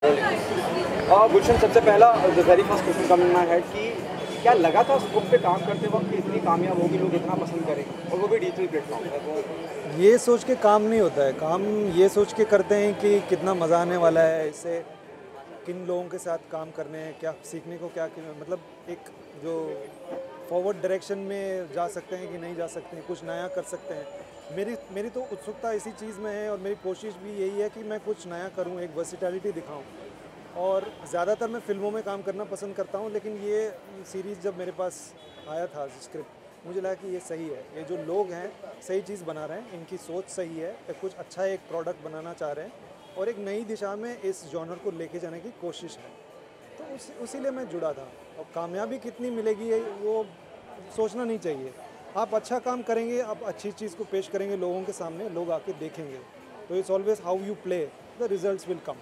गुलशन, सबसे पहला the very first question coming my head कि क्या लगा था स्क्रिप्ट पे काम करते वक्त कि इतनी कामयाब होगी, लोग इतना पसंद करेंगे और वो भी डिजिटल प्लेटफॉर्म पे? ये सोच के काम नहीं होता है। काम ये सोच के करते हैं कि कितना मज़ा आने वाला है, इससे किन लोगों के साथ काम करने हैं, क्या सीखने को, क्या मतलब एक जो फॉरवर्ड डायरेक्शन में जा सकते हैं कि नहीं जा सकते हैं, कुछ नया कर सकते हैं। मेरी तो उत्सुकता इसी चीज़ में है और मेरी कोशिश भी यही है कि मैं कुछ नया करूं, एक वर्सिटैलिटी दिखाऊं। और ज़्यादातर मैं फ़िल्मों में काम करना पसंद करता हूं, लेकिन ये सीरीज़ जब मेरे पास आया था स्क्रिप्ट, मुझे लगा कि ये सही है, ये जो लोग हैं सही चीज़ बना रहे हैं, इनकी सोच सही है, कुछ अच्छा एक प्रोडक्ट बनाना चाह रहे हैं और एक नई दिशा में इस जॉनर को लेके जाने की कोशिश है। तो उसीलिए मैं जुड़ा था। और कामयाबी कितनी मिलेगी वो सोचना नहीं चाहिए। आप अच्छा काम करेंगे, आप अच्छी चीज़ को पेश करेंगे लोगों के सामने, लोग आके देखेंगे। तो it's always how you play, the results will come.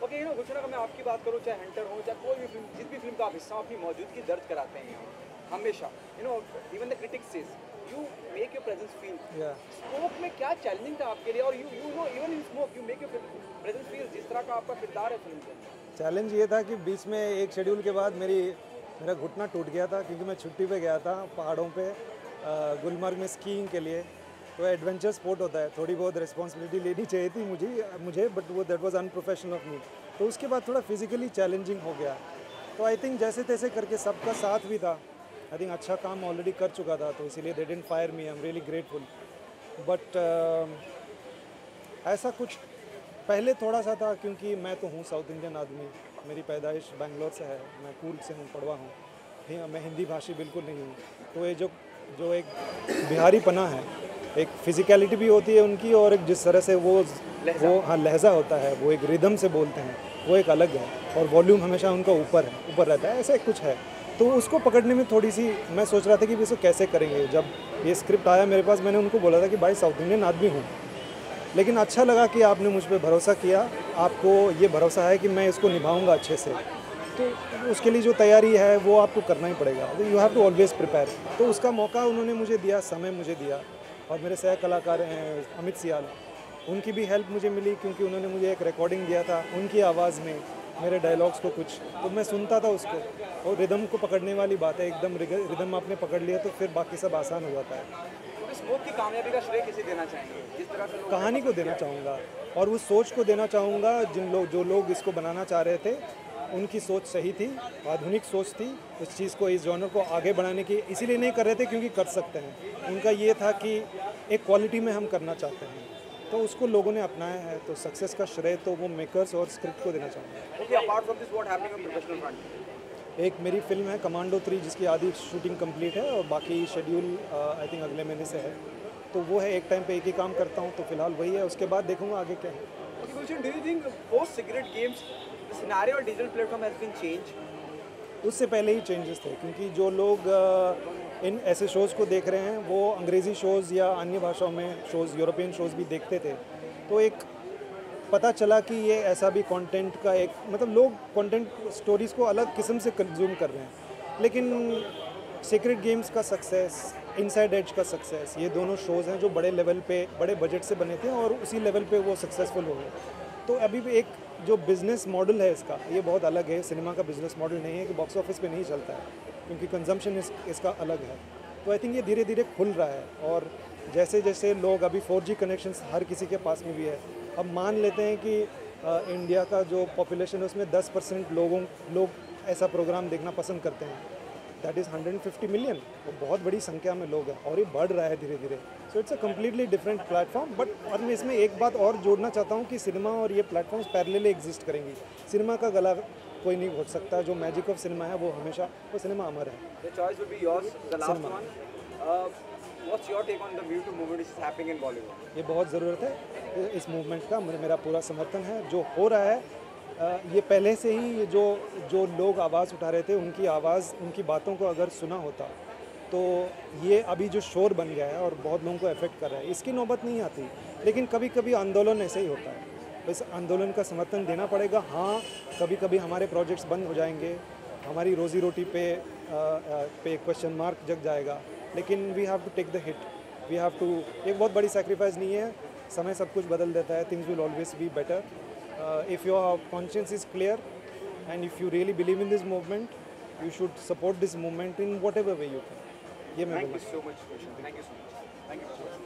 Okay, Gulshan, अगर मैं आपकी बात करूँ, चाहे हंटर हो, चाहे कोई भी फिल्म, जिस भी फिल्म का आप हिस्सा, अपनी मौजूदगी दर्ज कराते हैं यहाँ हमेशा। Even the critics says you make your presence feel. Smoke में क्या चैलेंजिंग था आपके लिए? और you know even in smoke you make your presence feel, जिस तरह का आपका किरदार है फिल्म के। चैलेंज ये था कि बीच में एक शेड्यूल के बाद मेरा घुटना टूट गया था, क्योंकि मैं छुट्टी पे गया था पहाड़ों पे गुलमर्ग में स्कीइंग के लिए। तो एडवेंचर स्पोर्ट होता है, थोड़ी बहुत रिस्पॉन्सिबिलिटी लेनी चाहिए थी मुझे बट वो that was unprofessional of me. तो उसके बाद थोड़ा फिजिकली चैलेंजिंग हो गया। तो आई थिंक जैसे तैसे करके सबका साथ भी था। आई थिंक अच्छा काम ऑलरेडी कर चुका था, तो इसीलिए they didn't fire me. I am really grateful. But ऐसा कुछ पहले थोड़ा सा था, क्योंकि मैं तो हूँ साउथ इंडियन आदमी, मेरी पैदाइश बैंगलोर से है, मैं कूर्ग से हूँ, पड़वा हूँ, मैं हिंदी भाषी बिल्कुल नहीं हूँ। तो ये जो एक बिहारी पना है, एक फिजिकलिटी भी होती है उनकी, और एक जिस तरह से वो हाँ लहजा होता है, वो एक रिदम से बोलते हैं, वो एक अलग है। और वॉल्यूम हमेशा उनका ऊपर रहता है, ऐसा कुछ है। तो उसको पकड़ने में थोड़ी सी मैं सोच रहा था कि इसको कैसे करेंगे। जब ये स्क्रिप्ट आया मेरे पास, मैंने उनको बोला था कि भाई साउथ इंडियन आदमी हूँ, लेकिन अच्छा लगा कि आपने मुझ पर भरोसा किया, आपको ये भरोसा है कि मैं इसको निभाऊंगा अच्छे से। तो उसके लिए जो तैयारी है वो आपको करना ही पड़ेगा। You have to always prepare. तो उसका मौका उन्होंने मुझे दिया, समय मुझे दिया। और मेरे सह कलाकार हैं अमित सियाल, उनकी भी हेल्प मुझे मिली, क्योंकि उन्होंने मुझे एक रिकॉर्डिंग दिया था उनकी आवाज़ में मेरे डायलॉग्स को कुछ, तो मैं सुनता था उसको। और रिदम को पकड़ने वाली बात है, एकदम रिदम आपने पकड़ लिया तो फिर बाकी सब आसान हो जाता है। स्मोक की कामयाबी का श्रेय किसे देना चाहेंगे? जिस तरह से कहानी को देना चाहूँगा, और उस सोच को देना चाहूँगा जो लोग इसको बनाना चाह रहे थे, उनकी सोच सही थी, आधुनिक सोच थी। इस चीज़ को, इस जॉनर को आगे बढ़ाने की इसीलिए नहीं कर रहे थे क्योंकि कर सकते हैं। उनका ये था कि एक क्वालिटी में हम करना चाहते हैं, तो उसको लोगों ने अपनाया है। तो सक्सेस का श्रेय तो वो मेकर्स और स्क्रिप्ट को देना चाहूँगा। Okay, apart from this, what happening on professional front? एक मेरी फिल्म है कमांडो 3, जिसकी आधी शूटिंग कंप्लीट है और बाकी शेड्यूल आई थिंक अगले महीने से है। तो वो है, एक टाइम पे एक ही काम करता हूँ, तो फिलहाल वही है। उसके बाद देखूंगा आगे क्या है। Okay, Gulshan, do you think post cigarette games, the scenario on digital platform has been changed? उससे पहले ही चेंजेस थे, क्योंकि जो लोग इन ऐसे शोज़ को देख रहे हैं वो अंग्रेज़ी शोज़ या अन्य भाषाओं में शोज़, यूरोपियन शोज़ भी देखते थे। तो एक पता चला कि ये ऐसा भी कंटेंट का एक, मतलब लोग कंटेंट स्टोरीज़ को अलग किस्म से कंज्यूम कर रहे हैं। लेकिन सीक्रेट गेम्स का सक्सेस, इनसाइड एज का सक्सेस, ये दोनों शोज़ हैं जो बड़े लेवल पे, बड़े बजट से बने थे और उसी लेवल पे वो सक्सेसफुल हो गए। तो अभी भी एक जो बिज़नेस मॉडल है इसका, ये बहुत अलग है। सिनेमा का बिज़नेस मॉडल नहीं है कि बॉक्स ऑफिस पे नहीं चलता है, क्योंकि कंजम्पशन इसका अलग है। तो आई थिंक ये धीरे धीरे खुल रहा है। और जैसे जैसे लोग, अभी 4G कनेक्शंस हर किसी के पास में भी है। अब मान लेते हैं कि इंडिया का जो पॉपुलेशन है उसमें 10% लोग ऐसा प्रोग्राम देखना पसंद करते हैं। That is 150 million. वो बहुत बड़ी संख्या में लोग हैं और ये बढ़ रहा है धीरे धीरे। So it's a completely different platform. But और मैं इसमें एक बात और जोड़ना चाहता हूँ कि सिनेमा और ये प्लेटफॉर्म्स पैरेलली एग्जिस्ट करेंगी। सिनेमा का गला कोई नहीं घोट सकता। जो मैजिक ऑफ सिनेमा है वो हमेशा, वो सिनेमा अमर है। The choice will be yours. The last one. What's your take on the Me Too movement which is happening in Bollywood? ये बहुत ज़रूरत है इस मूवमेंट का। मेरा पूरा समर्थन है। जो हो रहा है ये पहले से ही जो लोग आवाज़ उठा रहे थे, उनकी आवाज़, उनकी बातों को अगर सुना होता तो ये अभी जो शोर बन गया है और बहुत लोगों को अफेक्ट कर रहा है, इसकी नौबत नहीं आती। लेकिन कभी कभी आंदोलन ऐसे ही होता है। इस आंदोलन का समर्थन देना पड़ेगा। हाँ, कभी कभी हमारे प्रोजेक्ट्स बंद हो जाएंगे, हमारी रोज़ी रोटी पे क्वेश्चन मार्क जग जाएगा, लेकिन we have to take the hit. We have to, एक बहुत बड़ी सेक्रीफाइस नहीं है, समय सब कुछ बदल देता है। Things will always be better. if your conscience is clear and if you really believe in this movement, you should support this movement in whatever way you can. ये मैं Thank बोलना you so much, Roshan. Thank you so much. Thank you so much.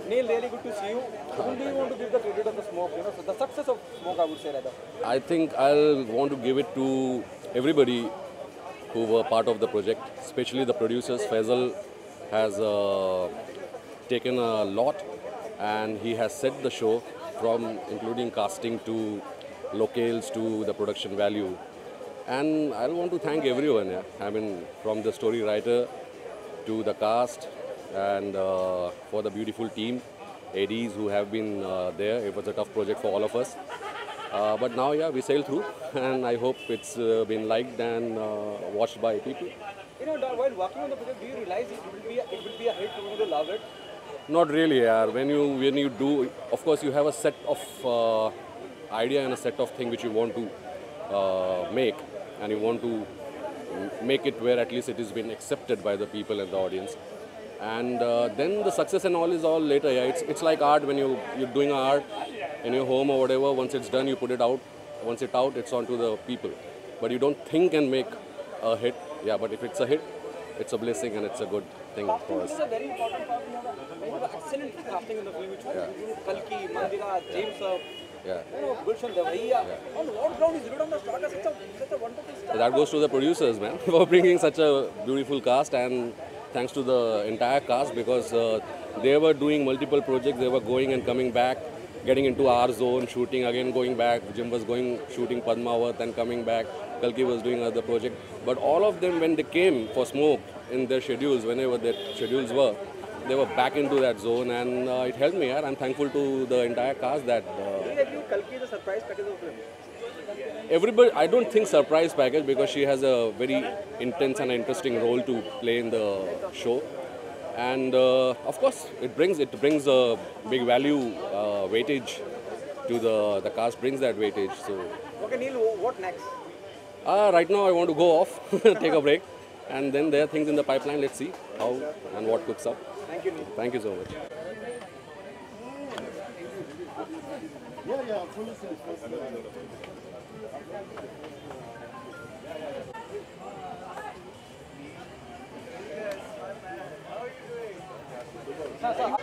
Neil, really good to see you. Whom do you want to give the credit of the smoke? You know, so the success of smoke, I would say rather. I think I'll want to give it to everybody who were part of the project, especially the producers. Faisal has taken a lot and he has set the show from including casting to locales to the production value. And I want to thank everyone. Yeah? I mean, from the story writer to the cast and for the beautiful team, ADs who have been there. It was a tough project for all of us. But now, yeah, we sailed through, and I hope it's been liked and watched by people. You know, while working on the project, do you realize it will be a hit? You will love it. Not really, yeah. When you do, of course, you have a set of idea and a set of things which you want to make, and you want to make it where at least it is been accepted by the people and the audience. And then the success and all is all later. Yeah, it's like art. When you're doing art in your home or whatever, once it's done, you put it out. Once it's out, it's on to the people. But you don't think and make a hit. Yeah, but if it's a hit, it's a blessing and it's a good thing for us. This is a very important part. You know, the excellent casting in the film, which Kalki, Mandira, James, Yeah. you know, Gulshan Devaiya. On what ground is it on the starter? Such a wonderful star. That goes to the producers, man, for bringing such a beautiful cast, and thanks to the entire cast, because they were doing multiple projects. They were going and coming back, getting into our zone, shooting again, going back. Jim was going shooting Padmavat and coming back. Kalki was doing another project. But all of them, when they came for Smoke in their schedules, whenever their schedules were, they were back into that zone, and it helped me. I'm thankful to the entire cast that. Do you agree Kalki is a surprise package of film? Everybody, I don't think surprise package, because she has a very intense and interesting role to play in the show, and of course it brings a big value weightage to the cast, brings that weightage. So Okay, Neil, what next? right now I want to go off, take a break, and then there are things in the pipeline. Let's see how and what cooks up. Thank you, Neil. Thank you so much.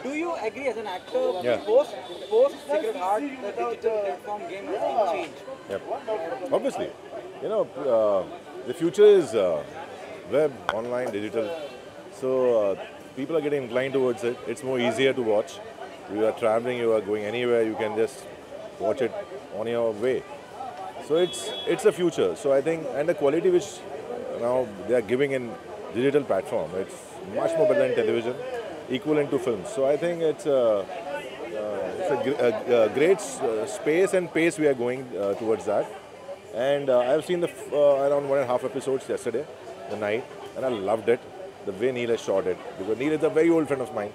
Do you agree as an actor, Yeah. post Secret Heart, the digital platform game has been changed? Yep. Obviously, you know, the future is web, online, digital. So people are getting inclined towards it. It's more easier to watch. You are traveling, you are going anywhere, you can just watch it on your way. So it's a future. So I think, and the quality which now they are giving in digital platform, it's much more better than television, equivalent to films. So I think it's a great space and pace we are going towards that. And I've seen around 1.5 episodes yesterday, the night, and I loved it. the way Neil has shot it, because Neil is a very old friend of mine.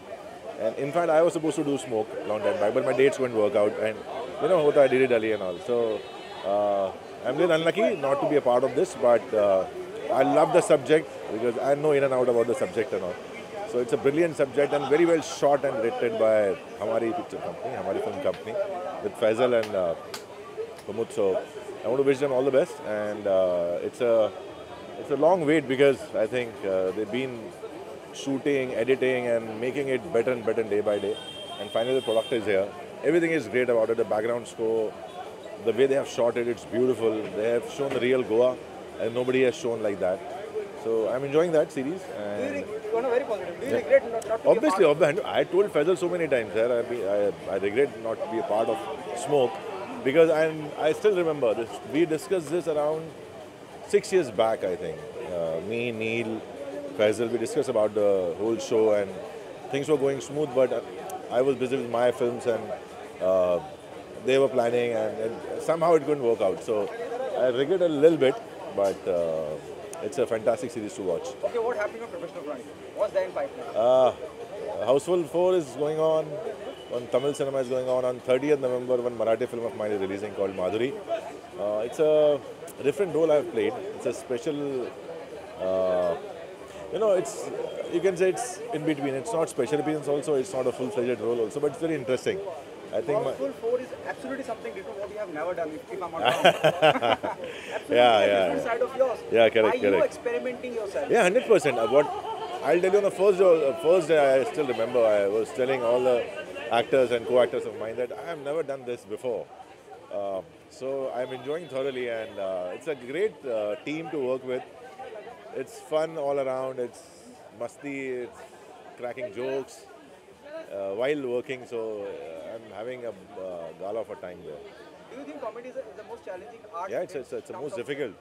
And in fact, I was supposed to do Smoke a long time back, but my dates couldn't work out. And you know, Hota Didi Dali and all. So I'm a little unlucky not to be a part of this, but I love the subject because I know in and out about the subject and all. So it's a brilliant subject and very well shot and directed by Hamari Picture Company, Hamari Film Company, with Faisal and Pramod. So I want to wish them all the best. And it's a long wait because I think they've been shooting, editing and making it better and better day by day. And finally the product is here. Everything is great about it. The background score, the way they have shot it, it's beautiful. They have shown the real Goa and nobody has shown like that. So I'm enjoying that series. And You are very positive. Do you regret not to obviously, be a part I told Faisal so many times, sir, I regret not to be a part of Smoke because I still remember this. We discussed this around 6 years back, I think. Me, Neil, Faisal, we discussed about the whole show and things were going smooth, but I was busy with my films and they were planning and somehow it couldn't work out. So I regret a little bit, but it's a fantastic series to watch. Okay, what happened on professional front? What's there in pipeline? Houseful 4 is going on Tamil cinema is going on 30th November, one Marathi film of mine is releasing called Madhuri. It's a different role I've played. It's a special, you can say it's in between. It's not special appearance also, it's not a full-fledged role also, but it's very interesting. I think Houseful 4 is absolutely something different what you have never done, if I'm not wrong. Absolutely a different side of yours. Yeah, correct, Are you correct. experimenting yourself? Yeah, 100%. What I'll tell you on the first day, I still remember I was telling all the actors and co-actors of mine that I have never done this before. So I'm enjoying thoroughly, and it's a great team to work with. It's fun all around. It's musty. It's cracking jokes while working. So I'm having a gala of a time there. Do you think comedy is the most challenging art? Yeah, it's the most difficult.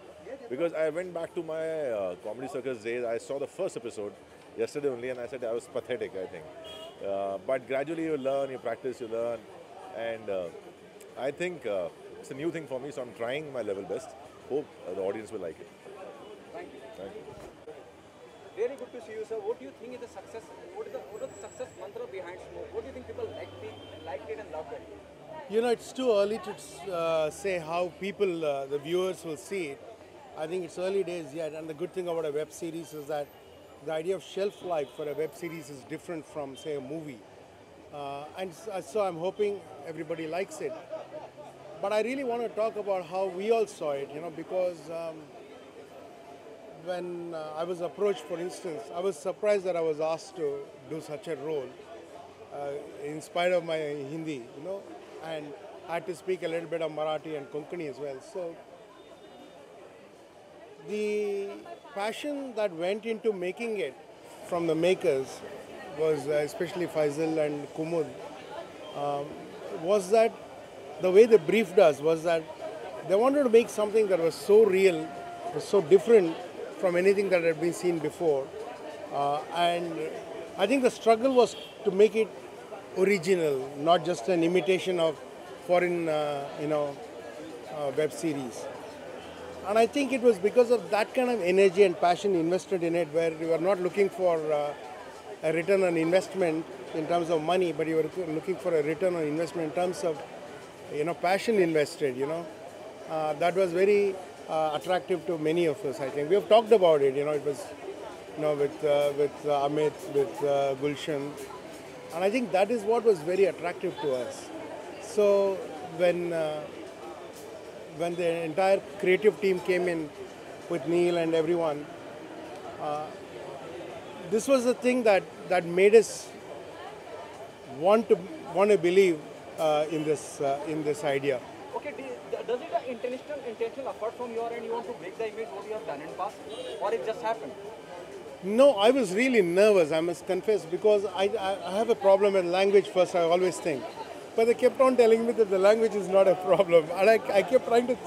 Because I went back to my Comedy Circus days. I saw the first episode yesterday only, and I said I was pathetic, I think. But gradually you learn, you practice, you learn. And I think it's a new thing for me, so I'm trying my level best. Hope the audience will like it. Thank you. Thank you. Really good to see you, sir. What do you think is the success? What is the success mantra behind Smoke? What do you think people liked it and loved it? You know, it's too early to say how people, the viewers will see it. I think it's early days yet, and the good thing about a web series is that the idea of shelf life for a web series is different from, say, a movie. And so I'm hoping everybody likes it. But I really want to talk about how we all saw it, you know, because when I was approached, for instance, I was surprised that I was asked to do such a role in spite of my Hindi, you know, and I had to speak a little bit of Marathi and Konkani as well. So the passion that went into making it from the makers was, especially Faisal and Kumud, was that the way they briefed us was that they wanted to make something that was so real, was so different from anything that had been seen before. And I think the struggle was to make it original, not just an imitation of foreign, web series. And I think it was because of that kind of energy and passion invested in it, where you are not looking for a return on investment in terms of money, but you were looking for a return on investment in terms of, passion invested, that was very attractive to many of us, I think. We have talked about it, it was, with Amit, with Gulshan. And I think that is what was very attractive to us. So when the entire creative team came in with Neil and everyone, this was the thing that made us want to believe in this idea. Okay, does it an intentional effort from your end? You want to break the image what you have done in past, or it just happened? No, I was really nervous, I must confess, because I have a problem with language first, I always think. But they kept on telling me that the language is not a problem. And I kept trying to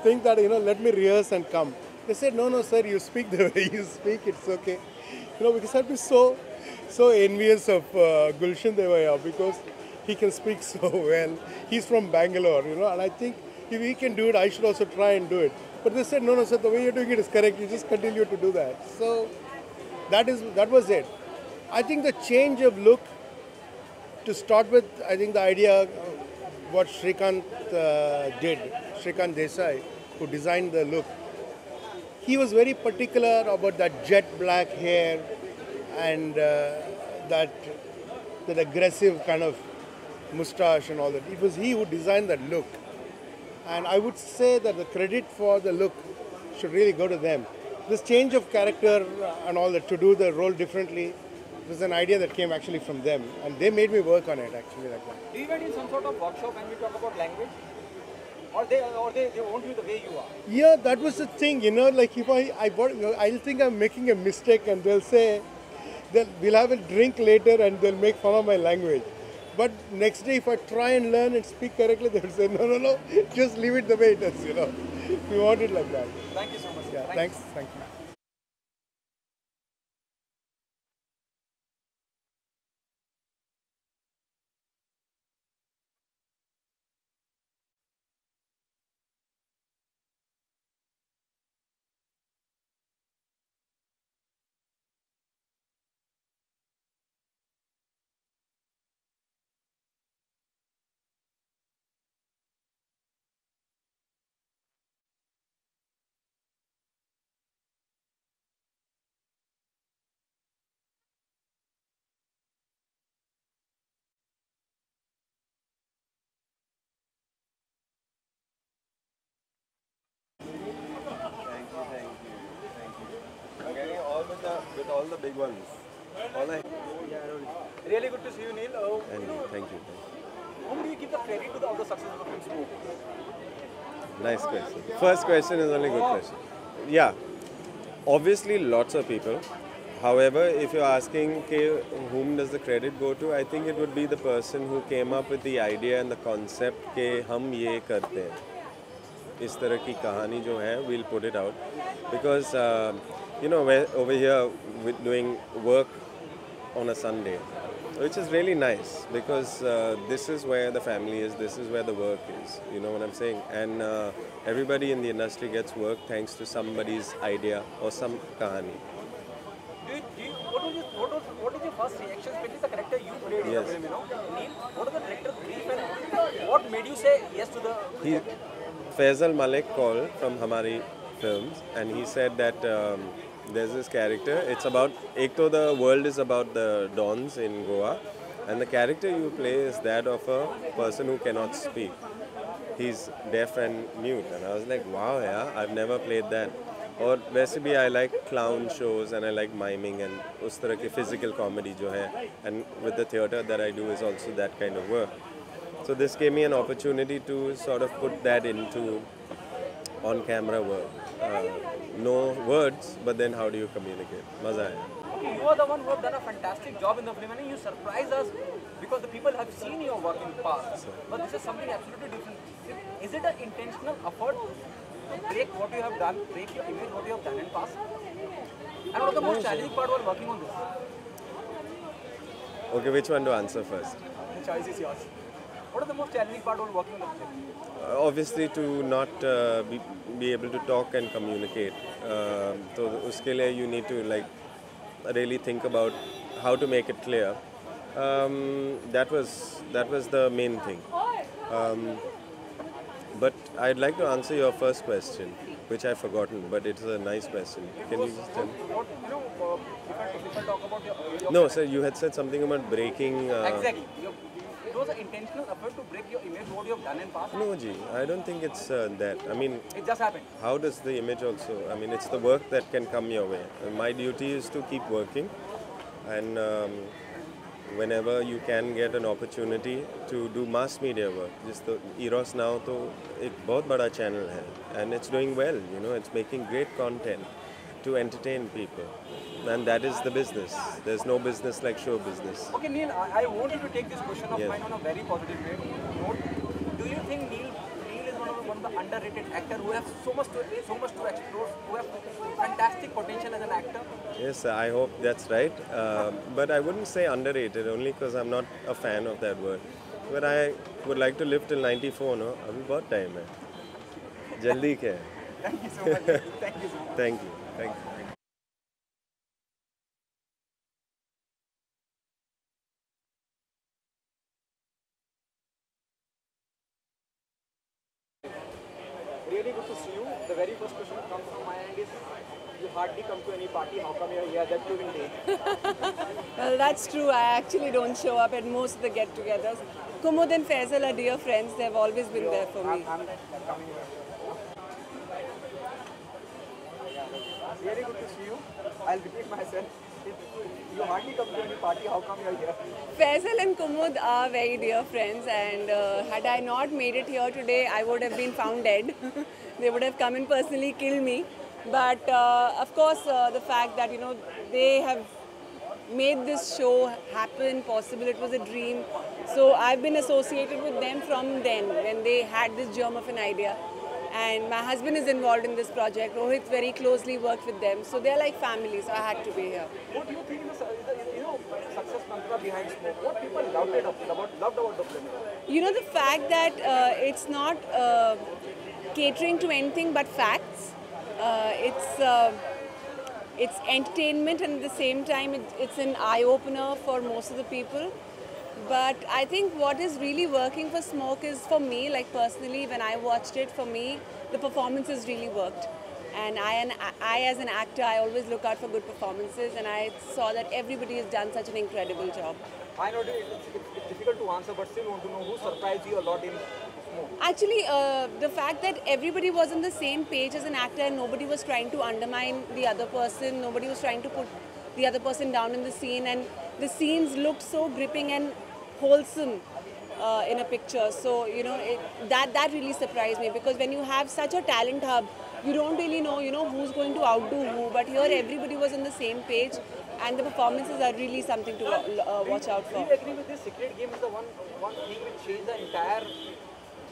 think that, let me rehearse and come. They said, no, sir, you speak the way you speak, it's okay. Because I'd be so envious of Gulshan Devaya, because he can speak so well. He's from Bangalore, and I think if he can do it, I should also try and do it. But they said, no, sir, the way you're doing it is correct. You just continue to do that. So that was it. I think the change of look, to start with, I think the idea, what Shrikant did, Shrikant Desai, who designed the look, he was very particular about that jet black hair and that aggressive kind of mustache and all that. It was he who designed that look. And I would say that the credit for the look should really go to them. This change of character and all that, to do the role differently, was an idea that came actually from them. And they made me work on it actually like that. Do you went in some sort of workshop when we talk about language? Or they want you the way you are? Yeah, that was the thing, like if I'll think I'm making a mistake and they'll say, we'll have a drink later and they'll make fun of my language. But next day, if I try and learn and speak correctly, they'll say, no, just leave it the way it is, We want it like that. Thank you so much. Yeah, thanks. Thank you. Okay, all with all the big ones. Really good to see you, Neil. Thank you. Whom do you give the credit to of the success of the film Smoke? Nice question. First question is only good question. Yeah, obviously lots of people. However, if you're asking whom does the credit go to, I think it would be the person who came up with the idea and the concept कि हम ये करते हैं. इस तरह की कहानी जो है, we'll put it out. Because, we're over here with doing work on a Sunday, which is really nice because this is where the family is, this is where the work is, you know what I'm saying? And everybody in the industry gets work thanks to somebody's idea or some kahani. What was your first reaction, especially the character you played in Yes. the film, Neil, what was the director's brief and what made you say yes to the... Faisal Malik called from Hamari Films and he said that there's this character, it's about, the world is about the Dons in Goa and the character you play is that of a person who cannot speak. He's deaf and mute and I was like, wow, yeah, I've never played that. Or वैसे भी I like clown shows and I like miming and उस तरह के physical comedy जो है and with the theatre that I do is also that kind of work. So this gave me an opportunity to sort of put that into on-camera work. No words, but then how do you communicate? Maza hai. You are the one who have done a fantastic job in the film and you surprise us because the people have seen your work in the past. But this is something absolutely different. Is it an intentional effort to break what you have done, break your image, what you have done in the past? And what is the most challenging part while working on this? Okay, which one to answer first? The choice is yours. What is the most challenging part while working on the project? Obviously to not be able to talk and communicate. So uske liye you need to really think about how to make it clear. That was the main thing. But I'd like to answer your first question, which I've forgotten, but it's a nice question. Can you just tell me? If I talk about your No, sir, you had said something about breaking... exactly. It was an intentional effort to break your image, what you have done in past. No, Ji, I don't think it's that. I mean, It just happened. how does the image also... I mean, it's the work that can come your way. And my duty is to keep working. And whenever you can get an opportunity to do mass media work. Just the Eros now to एक बहुत बड़ा channel है. And it's doing well, it's making great content to entertain people. And that is the business. There's no business like show business. Okay, Neil, I want you to take this question of Yes. mine on a very positive note. Do you think Neil is one of the underrated actor who have so much to explore, who have fantastic potential as an actor? Yes, I hope that's right. But I wouldn't say underrated only because I'm not a fan of that word. But I would like to live till 94, no? अभी बहुत time है. जल्दी क्या है? Thank you so much. Thank you so much. Thank you. really good to see you. The very first question that comes from my end is, you hardly come to any party. How come you're here that during day? Well, that's true. I actually don't show up at most of the get-togethers. Kumud and Faisal are dear friends. They've always been there for me. I'm coming here. Really good to see you. I'll repeat myself. You hardly come to any party. How come you're here? Faisal and Kumud are very dear friends, and had I not made it here today, I would have been found dead. They would have come and personally killed me. But of course, the fact that they have made this show happen possible, it was a dream. So I've been associated with them from then, when they had this germ of an idea. And my husband is involved in this project. Rohit very closely worked with them, so they're like family. So I had to be here. What do you think is the success mantra behind Smoke? What people loved about the film? The fact that it's not catering to anything but facts. It's entertainment, and at the same time it's an eye-opener for most of the people. But I think what is really working for Smoke is, for me, like personally, when I watched it, for me, the performances really worked. And I as an actor, I always look out for good performances, and I saw that everybody has done such an incredible job. I know it's difficult to answer, but still want to know who surprised you a lot in Smoke. Actually, the fact that everybody was on the same page as an actor and nobody was trying to undermine the other person, nobody was trying to put the other person down in the scene, and the scenes looked so gripping and wholesome in a picture. So, that really surprised me, because when you have such a talent hub, you don't really know, who's going to outdo who, but here everybody was on the same page, and the performances are really something to watch out for. Do you agree with this? Secret Game is the one thing which changed the entire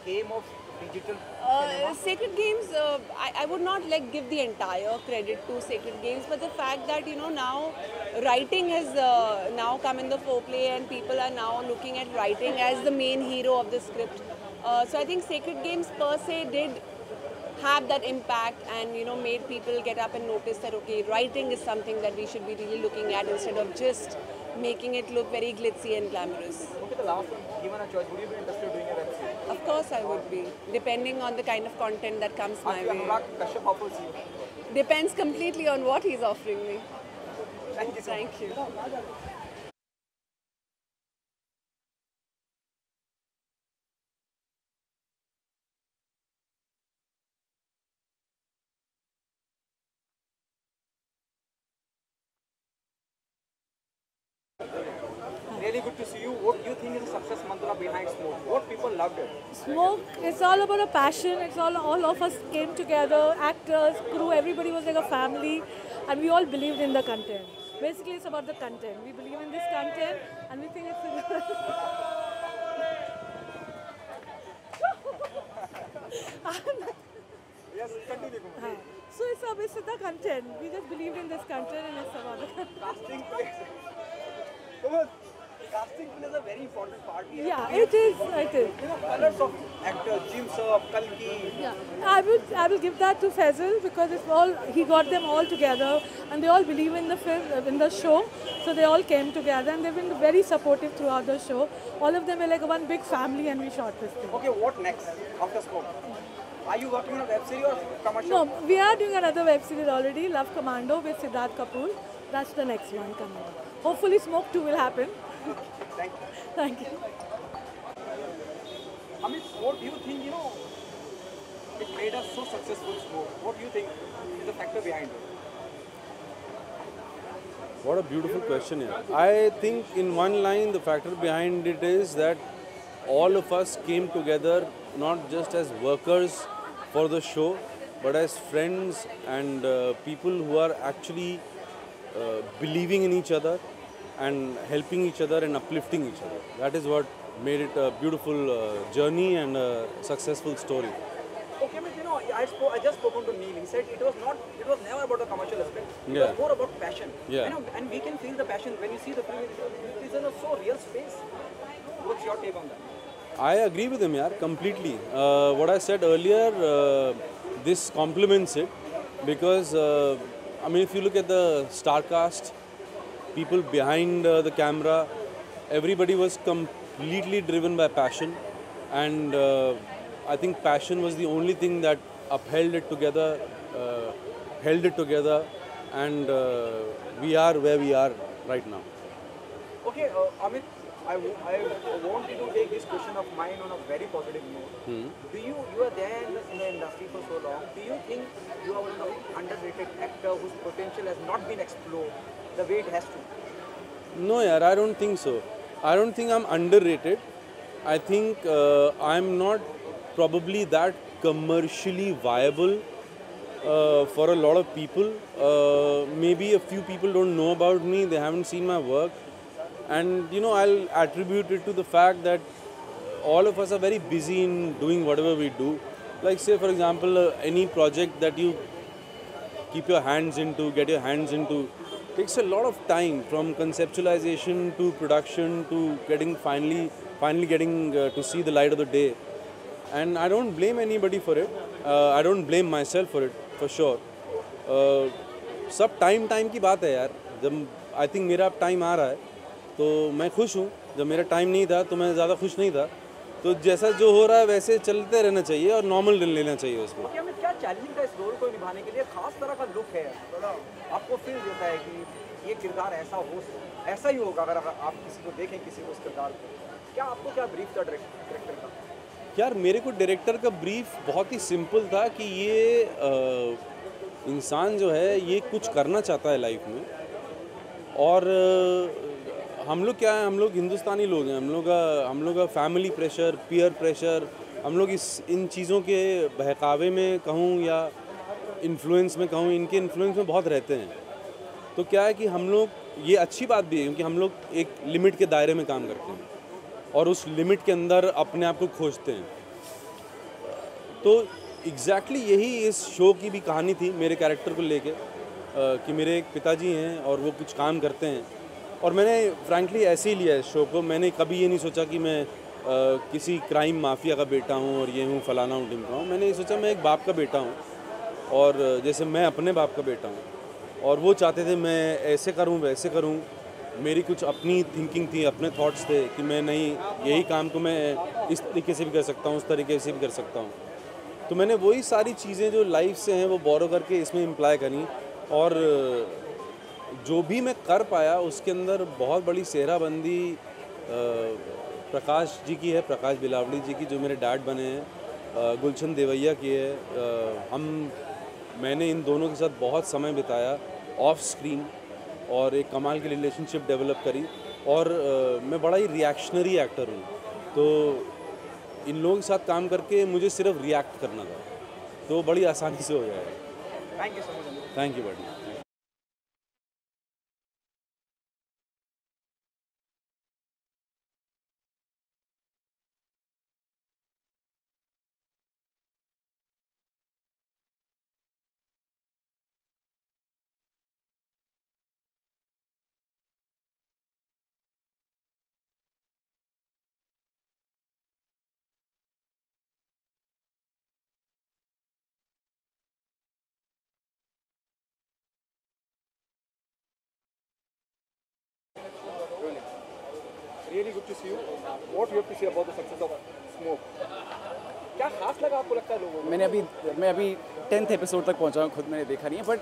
game of digital cinema? Sacred Games, I would not give the entire credit to Sacred Games, but the fact that now writing has now come in the foreplay, and people are now looking at writing as the main hero of the script. So I think Sacred Games per se did have that impact, and made people get up and notice that, okay, writing is something that we should be really looking at, instead of just making it look very glitzy and glamorous. Okay, the last one, given a choice, would you be interested in doing a web series? Of course I would be, depending on the kind of content that comes my way. Anurag Kashyap offers you. Depends completely on what he's offering me. Thank you so much. Thank you. Really good to see you. What do you think is the success mantra behind Smoke? What people loved it? Smoke, it's all about a passion. It's all of us came together, actors, crew, everybody was like a family, and we all believed in the content. Basically, it's about the content. We believe in this content, and we think it's Yes, continue. So it's the content. We just believed in this content, and it's about the content. Casting plays. Come on. Casting plays a very important part here. Yeah, it is. Colors of actors, Jim Sir, Kalki. Yeah, I will give that to Faisal, because he got them all together, and they all believe in the film, in the show. So they all came together, and they've been very supportive throughout the show. All of them were like one big family, and we shot this thing. Okay, what next after Smoke? Are you working on a web series or commercial? No, we are doing another web series already, Love Commando with Siddharth Kapoor. That's the next one coming. Hopefully Smoke 2 will happen. Thank you. Thank you. Amit, what do you think, it made us so successful, Smoke? What do you think is the factor behind it? What a beautiful question here. I think in one line the factor behind it is that all of us came together not just as workers for the show, but as friends and people who are actually believing in each other and helping each other and uplifting each other. That is what made it a beautiful journey and a successful story. Okay, but I just spoken to Neil. He said it was never about the commercial aspect. It Yeah. was more about passion. Yeah. And we can feel the passion when you see the film. It is in a so real space. What's your take on that? I agree with him, yeah, completely. What I said earlier, this complements it, because if you look at the star cast, people behind the camera, everybody was completely driven by passion, and I think passion was the only thing that upheld it together, held it together, and we are where we are right now. Okay, Amit, I want you to take this question of mine on a very positive note. Do you are there in the industry for so long, do you think you are one of the underrated actor whose potential has not been explored the way it has to? No, yaar, I don't think so. I don't think I'm underrated. I think I'm not probably that commercially viable for a lot of people. Maybe a few people don't know about me, they haven't seen my work. And you know, I'll attribute it to the fact that all of us are very busy in doing whatever we do. Like say for example, any project that you keep your hands into, get your hands into, takes a lot of time, from conceptualization to production to finally getting to see the light of the day. And I don't blame anybody for it. I don't blame myself for it, for sure. सब time की बात है यार. जब I think मेरा time आ रहा है तो मैं खुश हूँ. जब मेरा टाइम नहीं था तो मैं ज़्यादा खुश नहीं था. तो जैसा जो हो रहा है वैसे चलते रहना चाहिए और नॉर्मल लेना चाहिए उसमें. क्या चैलेंजिंग था इस रोल को निभाने के लिए? खास तरह का लुक है, आपको फील देता है कि ये किरदार ऐसा ही होगा अगर आप किसी को देखें, किसी को उस किरदार को. आपको क्या ब्रीफ था डायरेक्टर का? यार मेरे को डायरेक्टर का ब्रीफ बहुत ही सिंपल था कि ये इंसान जो है ये कुछ करना चाहता है लाइफ में. और हम लोग क्या है, हम लोग हिंदुस्तानी लोग हैं. हम लोग का फैमिली प्रेशर, पीयर प्रेशर, हम लोग इन चीज़ों के बहकावे में कहूँ या इन्फ्लुएंस में कहूँ, इनके इन्फ्लुएंस में बहुत रहते हैं. तो क्या है कि हम लोग, ये अच्छी बात भी है क्योंकि हम लोग एक लिमिट के दायरे में काम करते हैं और उस लिमिट के अंदर अपने आप को खोजते हैं. तो एग्जैक्टली यही इस शो की भी कहानी थी मेरे कैरेक्टर को लेके, कि मेरे एक पिताजी हैं और वो कुछ काम करते हैं और मैंने फ्रैंकली ऐसे ही लिया इस शो को. मैंने कभी ये नहीं सोचा कि मैं किसी क्राइम माफिया का बेटा हूँ और ये हूँ फलाना हूँ ढिमका हूँ. मैंने ये सोचा मैं एक बाप का बेटा हूँ और जैसे मैं अपने बाप का बेटा हूँ और वो चाहते थे मैं ऐसे करूँ वैसे करूँ. मेरी कुछ अपनी थिंकिंग थी, अपने थॉट्स थे कि मैं नहीं, यही काम को मैं इस तरीके से भी कर सकता हूँ, उस तरीके से भी कर सकता हूँ. तो मैंने वही सारी चीज़ें जो लाइफ से हैं वो बोरो करके इसमें इम्प्लाई करी और जो भी मैं कर पाया उसके अंदर बहुत बड़ी सेहराबंदी प्रकाश जी की है, प्रकाश बिलावड़ी जी की जो मेरे डैड बने हैं, गुलशन देवैया की है. मैंने इन दोनों के साथ बहुत समय बिताया ऑफ स्क्रीन और एक कमाल की रिलेशनशिप डेवलप करी. और मैं बड़ा ही रिएक्शनरी एक्टर हूँ, तो इन लोगों के साथ काम करके मुझे सिर्फ रिएक्ट करना था, तो बड़ी आसानी से हो जाएगा. Thank you so much. Thank you बड़ी. Really good to see you. What you have to say about the success of Smoke? क्या खास लगा आपको लगता है लोगों को? मैं अभी 10th एपिसोड तक पहुंचा हूँ, खुद मैंने देखा नहीं है, but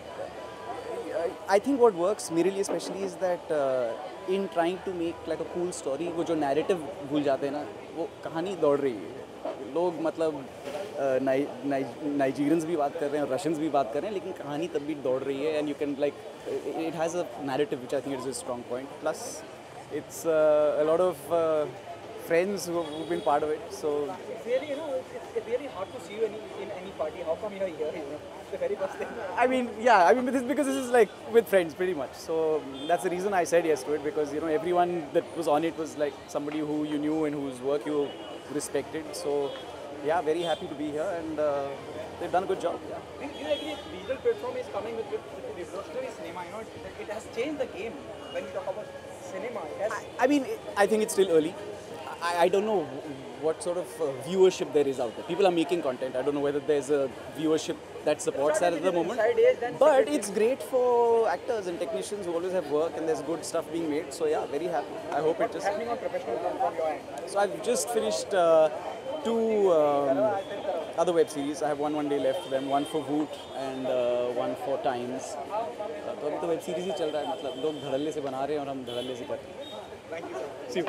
I think what works मेरे लिए specially is that in trying to make like a cool story, वो जो नैरेटिव भूल जाते हैं ना, वो कहानी दौड़ रही है. लोग मतलब नाइजीरियंस भी बात कर रहे हैं, रशियंस भी बात कर रहे हैं, लेकिन कहानी तब भी दौड़ रही है. And you can like it has a narrative which I think it's a strong point. Plus it's a lot of friends who've been part of it. So it's really, it's really hard to see you in any party. How come you're here? The very first thing. I mean, because this is like with friends pretty much. So that's the reason I said yes to it, because everyone that was on it was like somebody who you knew and whose work you respected. So yeah, very happy to be here, and they've done a good job. Yeah. Do you agree digital platform is coming with revolutionary cinema? It has changed the game when you talk about cinema. I mean, I think it's still early. I don't know what sort of viewership there is out there. People are making content. I don't know whether there's a viewership that supports that at the moment. But it's great for actors and technicians who always have work, and there's good stuff being made. So yeah, very happy. I hope it just... happening on professional front from your end? So I've just finished two other web series. I have one day left for them, one for Voot and one for Times. तो अभी तो web series ही चल रहा है, मतलब लोग धड़ल्ले से बना रहे हैं और हम धड़ल्ले से कर रहे हैं. Thank you, sir. See you.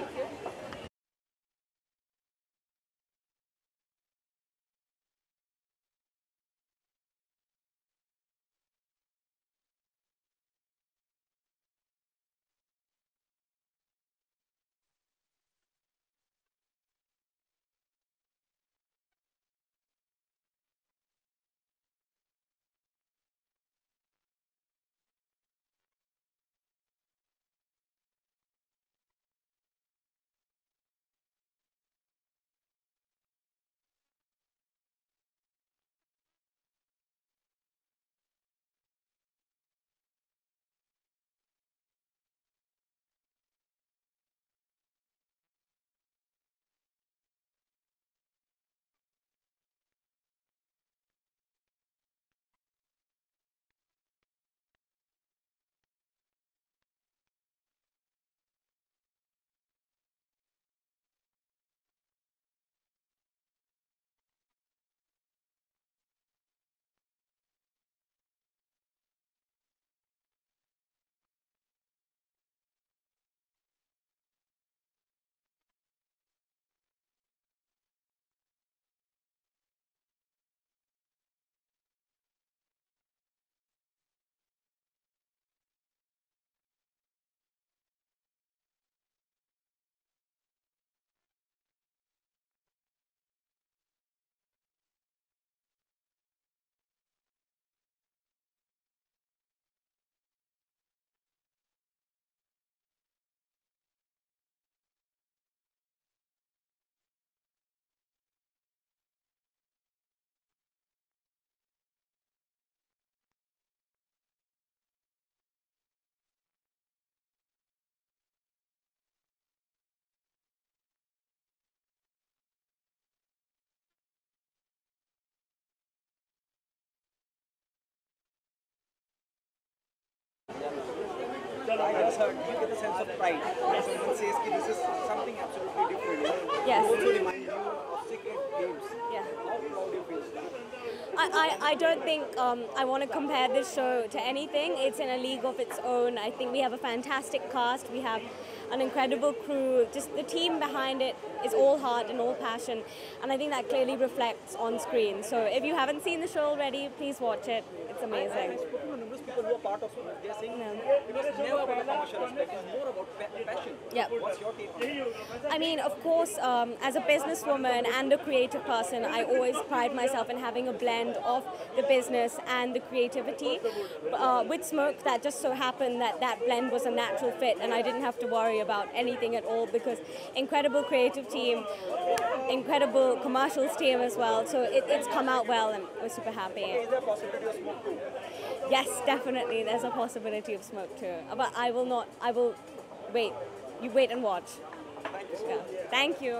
I just heard you get a sense of pride when someone says that this is something absolutely different. Yes. Also remind you of Secret Games. Yeah. How proud you feel? I don't think I want to compare this show to anything. It's in a league of its own. I think we have a fantastic cast. We have an incredible crew. Just the team behind it is all heart and all passion. And I think that clearly reflects on screen. So if you haven't seen the show already, please watch it. It's amazing. I've spoken to numerous people who are part of it. They're saying it was never about a commercial aspect. It's more about passion. Yeah. What's your take on it? I mean, of course, as a businesswoman and a creative person, I always pride myself in having a blend of the business and the creativity. With Smoke, that just so happened that that blend was a natural fit, and I didn't have to worry about anything at all because incredible creative team, incredible commercials team as well. So it's come out well, and we're super happy. Is there a possibility of Smoke too? Yes, definitely. There's a possibility of Smoke too. But I will not. I will wait. You wait and watch. Thank you so much. Yeah. Thank you.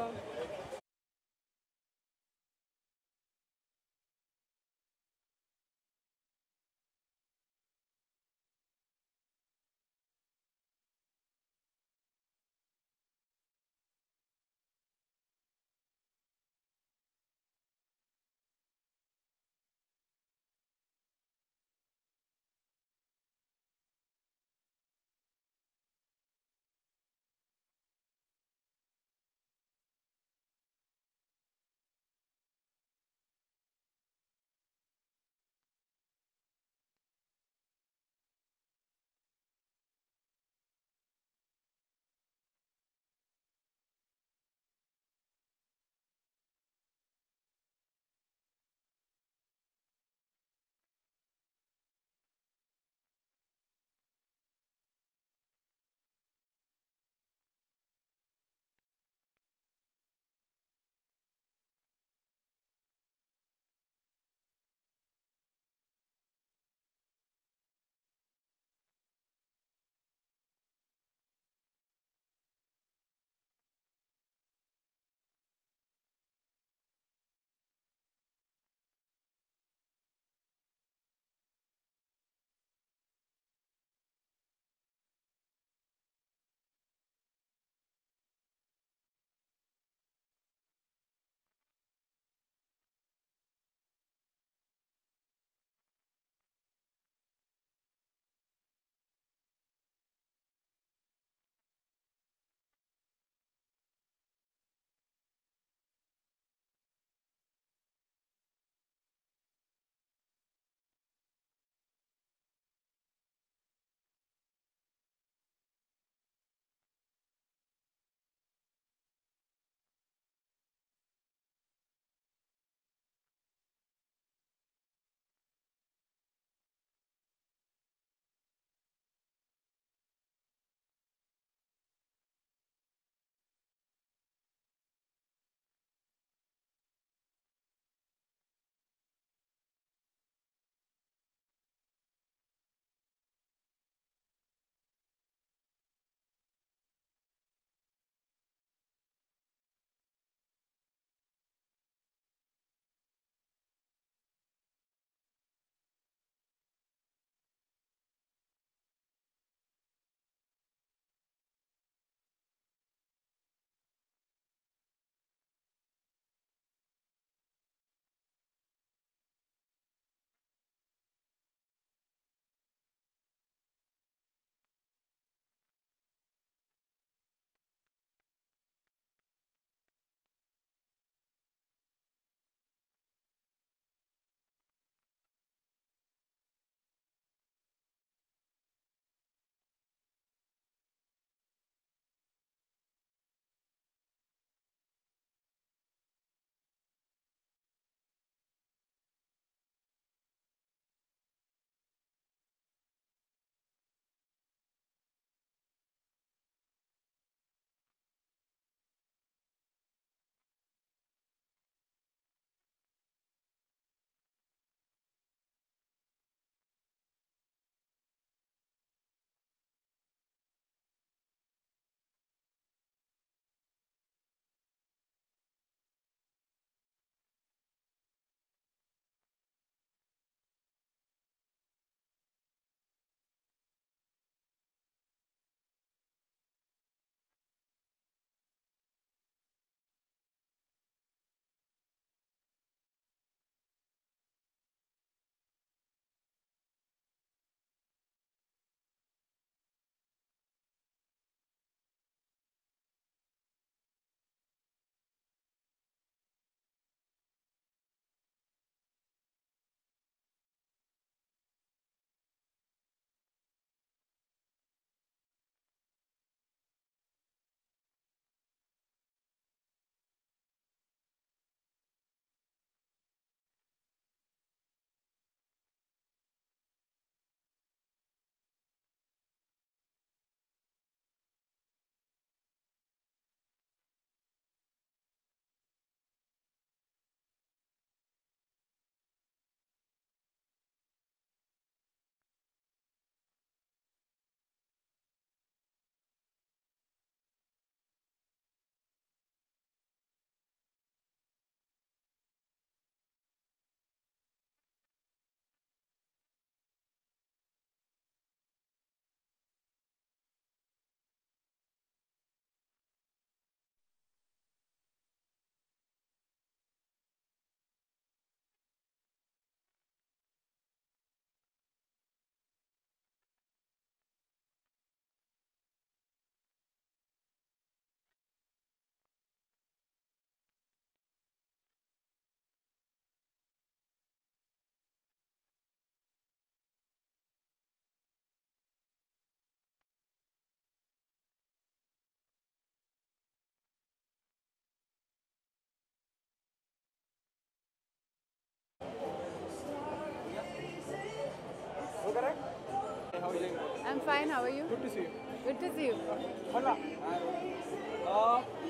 fine. How are you? Good to see you. Good to see you.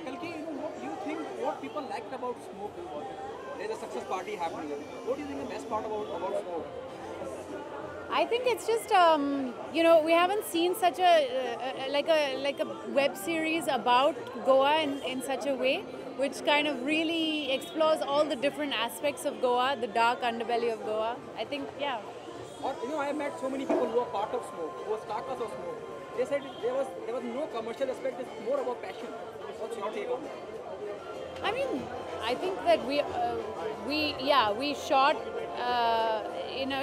Kalki, what do you think? What people liked about Smoke? There's a success party happening. What do you think the best part about Smoke? I think it's just we haven't seen such a like a web series about Goa in such a way, which kind of really explores all the different aspects of Goa, the dark underbelly of Goa. I think, yeah. Or I have met so many people who are part of Smoke, who are starters of Smoke. They said there was no commercial aspect. It's more about passion. What's your take on it? I mean, I think that we shot in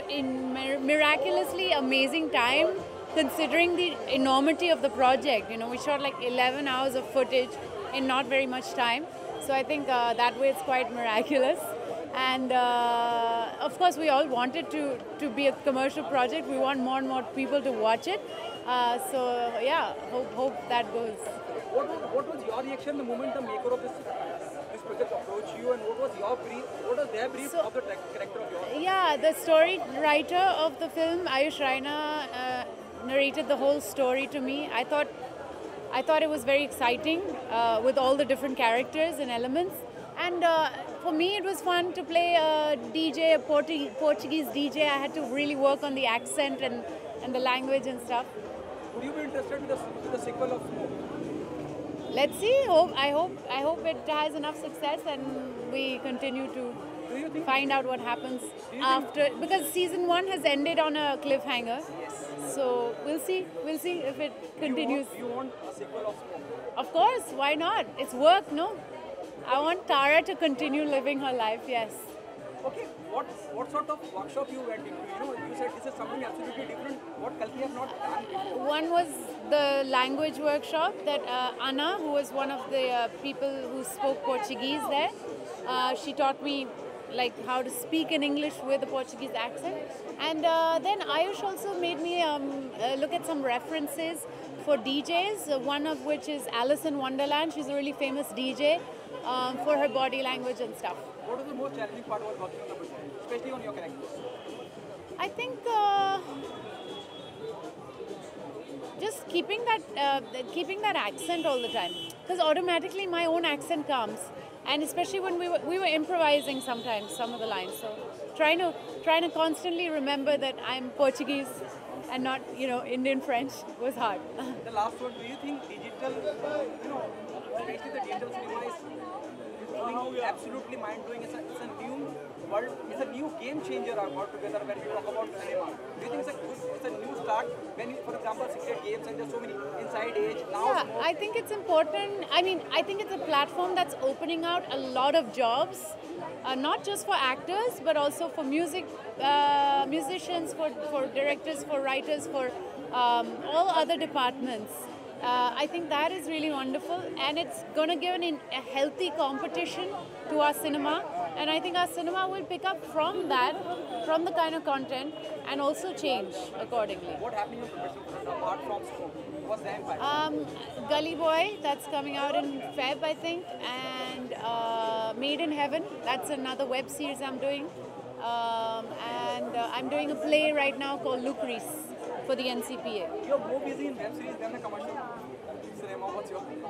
miraculously amazing time, considering the enormity of the project. We shot like 11 hours of footage in not very much time. So I think that way it's quite miraculous. And of course, we all wanted to be a commercial project. We want more and more people to watch it. So yeah, hope that goes. What was your reaction the moment the maker of this project approached you, and what was your brief? What was their brief of the character of yours? Yeah, the story writer of the film, Ayush Raina, narrated the whole story to me. I thought it was very exciting with all the different characters and elements. And for me, it was fun to play a DJ, a Portuguese DJ. I had to really work on the accent and the language and stuff. Would you be interested in the sequel of Smoke? Let's see. I hope it has enough success and we continue to find out what happens after. Because season 1 has ended on a cliffhanger. Yes. So we'll see. We'll see if it continues. You want a sequel of Smoke? Of course. Why not? It's work, no? I want Tara to continue living her life. Yes. Okay. What sort of workshop you went into? You said this is something absolutely different. What Kalki have not done before? One was the language workshop that Anna, who was one of the people who spoke Portuguese there, she taught me like how to speak in English with a Portuguese accent. And then Ayush also made me look at some references for DJs, one of which is Alice in Wonderland. She's a really famous DJ for her body language and stuff. What was the most challenging part about working on the project, especially on your characters? I think just keeping that accent all the time, because automatically my own accent comes, and especially when we were improvising sometimes some of the lines. So trying to constantly remember that I'm Portuguese and not Indian French was hard. The last one, do you think digital, especially the digital cinema is absolutely mind-blowing? It's a new world, it's a new game changer altogether when we talk about cinema. Do you think it's a new start when, for example, Secret Games and there's so many Inside Age now? Yeah, I think it's important. I mean, I think it's a platform that's opening out a lot of jobs, not just for actors, but also for musicians, for directors, for writers, for all other departments. I think that is really wonderful, and it's going to give a healthy competition to our cinema, and I think our cinema will pick up from that, from the kind of content, and also change accordingly. What happened in professional front apart from Smoke? What's the impact? Gully Boy, that's coming out in Feb, I think, and Made in Heaven, that's another web series I'm doing, and I'm doing a play right now called Lucrece for the NCPA. You're more busy in web series than the commercial cinema. What's your thing?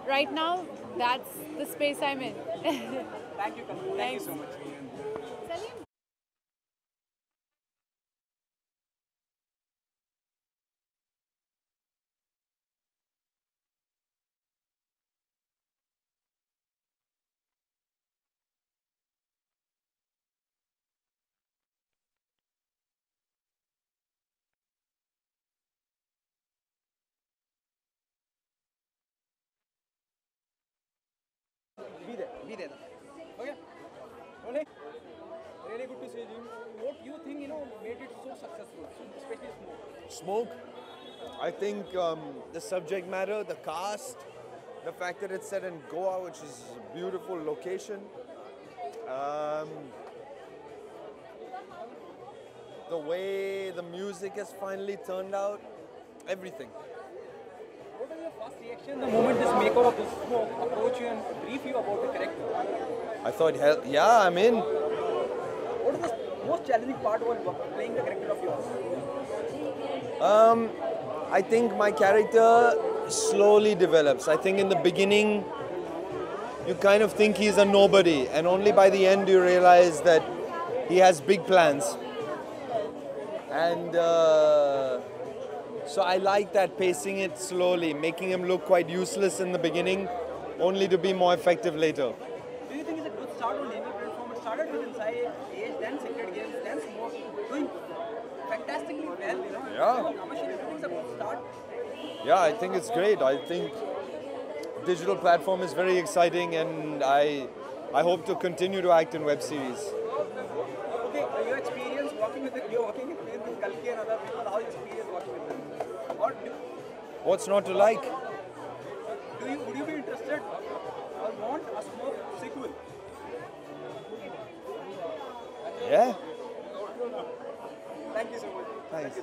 Right now, that's the space I'm in. Thank you, Kalki. Thank you so much. Salim. Be there. Okay? Really? Really good to see you. What do you think, made it so successful, especially Smoke? Smoke, I think the subject matter, the cast, the fact that it's set in Goa, which is a beautiful location. The way the music has finally turned out, everything. What was your first reaction the moment this maker of this Smoke approached you and briefed you about the character? I thought, hell, yeah, I'm in. What was the most challenging part while playing the character of yours? I think my character slowly develops. I think in the beginning, you kind of think he's a nobody, and only by the end you realize that he has big plans. And so I like that, pacing it slowly, making him look quite useless in the beginning, only to be more effective later. Do you think it's a good start on Linear platform? It started with Inside Age, then Sacred Games, then Smoke, doing fantastically well, Yeah. Commercially, everything's a good start. Yeah, I think it's great. I think digital platform is very exciting, and I hope to continue to act in web series. Okay, your experience working with Kalki and other people, how you experience working with them? What's not to like? Would you be interested or want a Smoke sequel? Yeah. Thank you so much. Thanks.